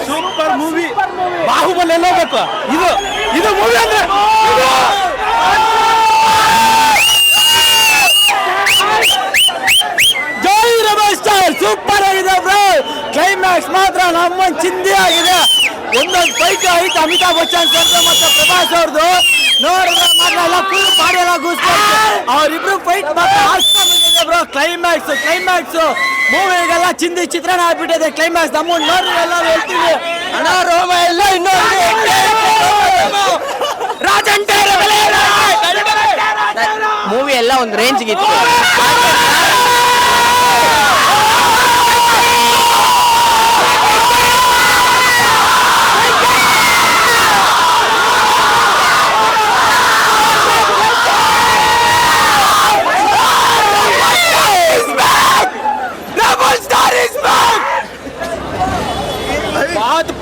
Super movie. Bahubali ಎಲ್ಲ ಹೋಗ್ಬೇಕು. ಇದು ಮೂವಿ ಅಂದ್ರೆ ಜೈ ರಮೇಶ್ ಸ್ಟಾರ್ ಸೂಪರ್ ಆಗಿದೆ ಬ್ರೋ. ಕ್ಲೈಮ್ಯಾಕ್ಸ್ ಮಾತ್ರ ನಮ್ಮ ಚಿಂದಿ ಆಗಿದೆ. ಒಂದೊಂದು ಫೈಟ್ ಐತೆ ಅಮಿತಾಬ್ ಬಚ್ಚನ್ ಸರ್ ಮತ್ತೆ ಪ್ರಭಾಸ್ ಅವ್ರದ್ದು ನೋಡಿದ್ರೆ ಮಾತ್ರ ಎಲ್ಲ ಫುಲ್ ಬಾಡಿ ಎಲ್ಲ ಗೂಸ್ಬಂಪ್ಸ್. ಅವರಿಬ್ರು ಫೈಟ್ ಮಾತ್ರ ಆಸಮ್ ಇದೆ ಬ್ರೋ. ಕ್ಲೈಮ್ಯಾಕ್ಸ್ ಮೂವಿಗೆಲ್ಲ ಚಿಂದಿ ಚಿತ್ರಣ ಆಗ್ಬಿಟ್ಟಿದೆ. ಕ್ಲೈಮ್ಯಾಕ್ಸ್ ನಮ್ಮ ನೋಡ್ರಿ ಎಲ್ಲ ಹೇಳ್ತೀವಿ ಅಣ್ಣ. ರೋಮ ಎಲ್ಲ ಇನ್ನೊಂದು ಮೂವಿ ಎಲ್ಲ ಒಂದು ರೇಂಜ್ಗೆ ಇತ್ತು.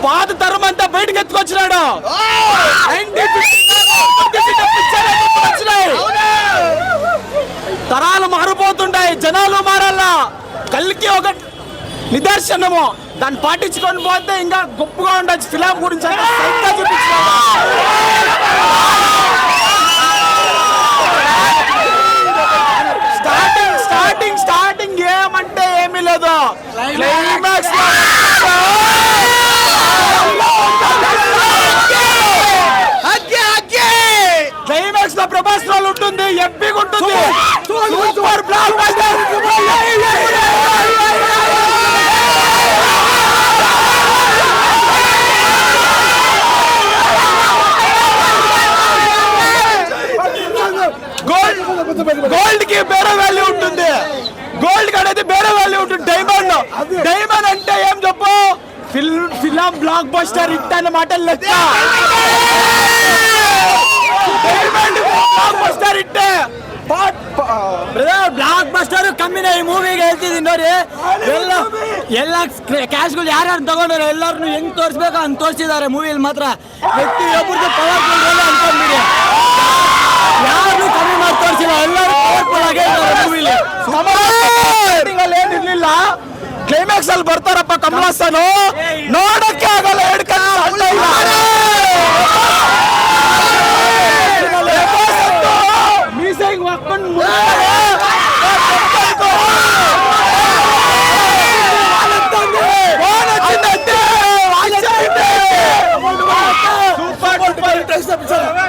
పాత తరం అంతా బయటకు ఎత్తుకొచ్చినాడు. తరాలు మారిపోతుంటాయి, జనాలు మారాలా. కల్కి ఒక నిదర్శనము. దాన్ని పాటించుకొని పోతే ఇంకా గొప్పగా ఉండొచ్చు. ఫిలిం గురించి స్టార్టింగ్ ఏమంటే ఏమీ లేదు. క్లైమాక్స్ క్లైమాక్స్ లో ప్రభాస్ రోల్ ఉంటుంది, ఎప్పిగా ఉంటుంది. Super block buster. గోల్డ్ కి వేరే వాల్యూ ఉంటుంది. గోల్డ్ కి అనేది వేరే వాల్యూ ఉంటుంది. డైమండ్ అంటే ఏం చెప్పు, ఫిలిం బ్లాక్ బస్టర్ హిట్ అన్నమాట లెక్క. ಡೈಮಂಡ್ ಬ್ಲಾಕ್ ಬಸ್ಟರ್ ಇಟ್ಟೆ. ಬ್ಲಾಕ್ ಬಸ್ಟರ್ ಕಮ್ಮಿನೇ ಈ ಮೂವಿಗೆ ಹೇಳ್ತಿದ್ದೀನಿ ನೋಡಿ. ಎಲ್ಲ ಕ್ಯಾಶ್ಗಳು ಯಾರ್ಯಾರು ತಗೊಂಡ್ರೆ ಎಲ್ಲರನ್ನು ಹೆಂಗ್ ತೋರಿಸ್ಬೇಕು ಅಂತ ತೋರಿಸಿದ್ದಾರೆ ಮೂವಿಲಿ. ಮಾತ್ರ ವ್ಯಕ್ತಿ ಒಬ್ಬರದ್ದು ಪವರ್ಫುಲ್ ರೋಲ್ ಅನ್ಕೊಂಡ್ಬಿಡಿ. ಯಾರು ಕಮ್ಮಿ ಮಾಡಿ ತೋರಿಸಿಲ್ಲ, ಎಲ್ಲರೂ ಪವರ್ಫುಲ್ ಆಗೇ ಇದ್ದಾರೆ ಮೂವಿಲಿ. ಏನಿರ್ಲಿಲ್ಲ, ಕ್ಲೈಮ್ಯಾಕ್ಸ್ ಅಲ್ಲಿ ಬರ್ತಾರಪ್ಪ ಕಮಲಾಸನ್, ನೋಡಕ್ಕೆ ಆಗಲ್ಲ.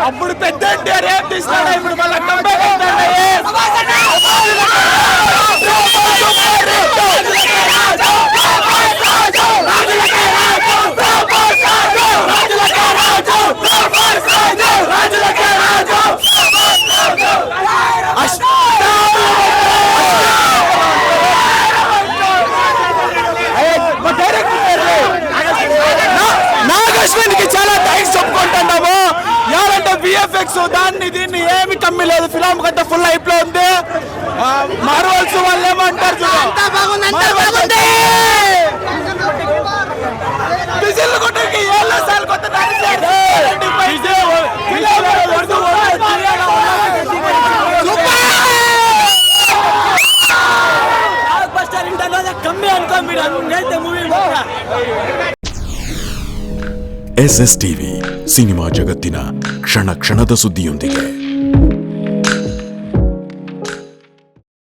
అప్పుడు పెద్ద రేపు తీస్తాడు, ఇప్పుడు మళ్ళీ నాగశ్వినికి చాలా థ్యాంక్స్ చెప్పుకుంటున్నాము. ఎవరంటే విఎఫ్ఎక్స్ దీన్ని ఏమి కమ్మి లేదు. ఫిలిం కంటే ఫుల్ హైప్ లో ఉంది. మార్వల్స్ వాళ్ళు ఏమంటారు, ಕಮ್ಮಿ ಅನ್ಕೊಂಬಿಡಿ ಮೂವಿ. SSTV ಸಿನಿಮಾ ಜಗತ್ತಿನ ಕ್ಷಣ ಕ್ಷಣದ ಸುದ್ದಿಯೊಂದಿಗೆ.